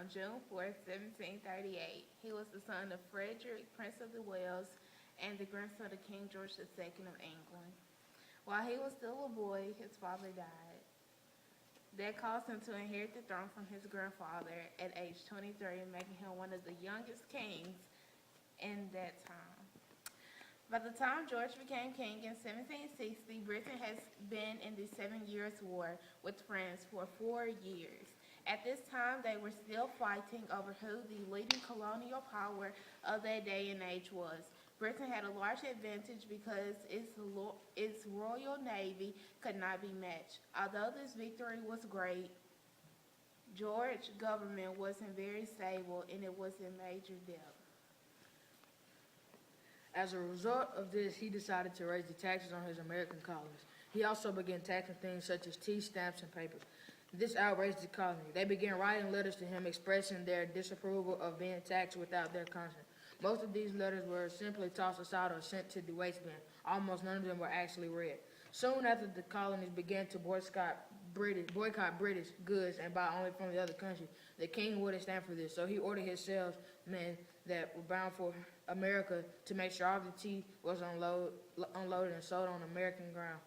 on June 4th, 1738. He was the son of Frederick, Prince of the Wales, and the grandson of King George II of England. While he was still a boy, his father died. That caused him to inherit the throne from his grandfather at age 23, making him one of the youngest kings in that time. By the time George became king in 1760, Britain has been in the Seven Years' War with France for 4 years. At this time, they were still fighting over who the leading colonial power of that day and age was. Britain had a large advantage because its royal navy could not be matched. Although this victory was great, George's government wasn't very stable and it was in major debt. As a result of this, he decided to raise the taxes on his American colonies. He also began taxing things such as tea, stamps, and paper. This outraged the colony. They began writing letters to him expressing their disapproval of being taxed without their consent. Most of these letters were simply tossed aside or sent to the waste bin. Almost none of them were actually read. Soon after, the colonies began to boycott British goods and buy only from the other country. The king wouldn't stand for this, so he ordered his salesmen that were bound for America to make sure all the tea was unloaded and sold on American ground.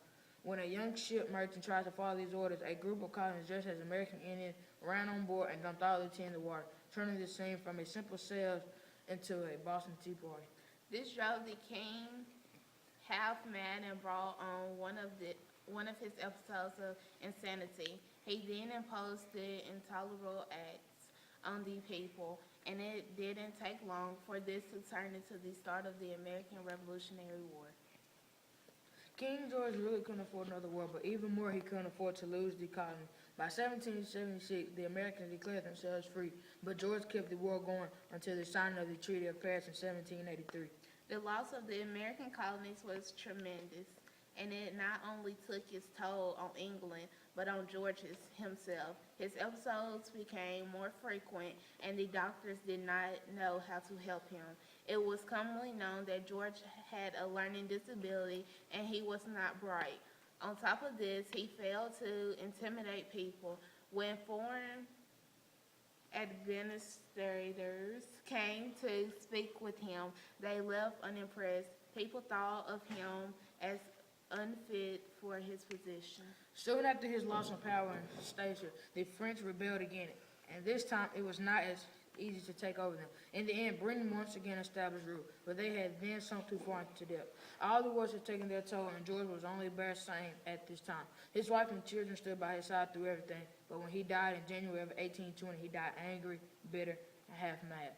When a young ship merchant tried to follow these orders, a group of colonists dressed as American Indians ran on board and dumped all the tea in the water, turning the scene from a simple sale into a Boston Tea Party. This drove the king half mad and brought on one of his episodes of insanity. He then imposed the intolerable acts on the people, and it didn't take long for this to turn into the start of the American Revolutionary War. King George really couldn't afford another war, but even more, he couldn't afford to lose the colony. By 1776, the Americans declared themselves free, but George kept the war going until the signing of the Treaty of Paris in 1783. The loss of the American colonies was tremendous, and it not only took its toll on England, but on George himself. His episodes became more frequent, and the doctors did not know how to help him. It was commonly known that George had a learning disability, and he was not bright. On top of this, he failed to intimidate people. When foreign administrators came to speak with him, they left unimpressed. People thought of him as unfit for his position. Soon after his loss of power and stature, the French rebelled again, and this time it was not as easy to take over them. In the end, Britain once again established rule, but they had then sunk too far into debt. All the wars had taken their toll, and George was only barely sane at this time. His wife and children stood by his side through everything, but when he died in January of 1820, he died angry, bitter, and half mad.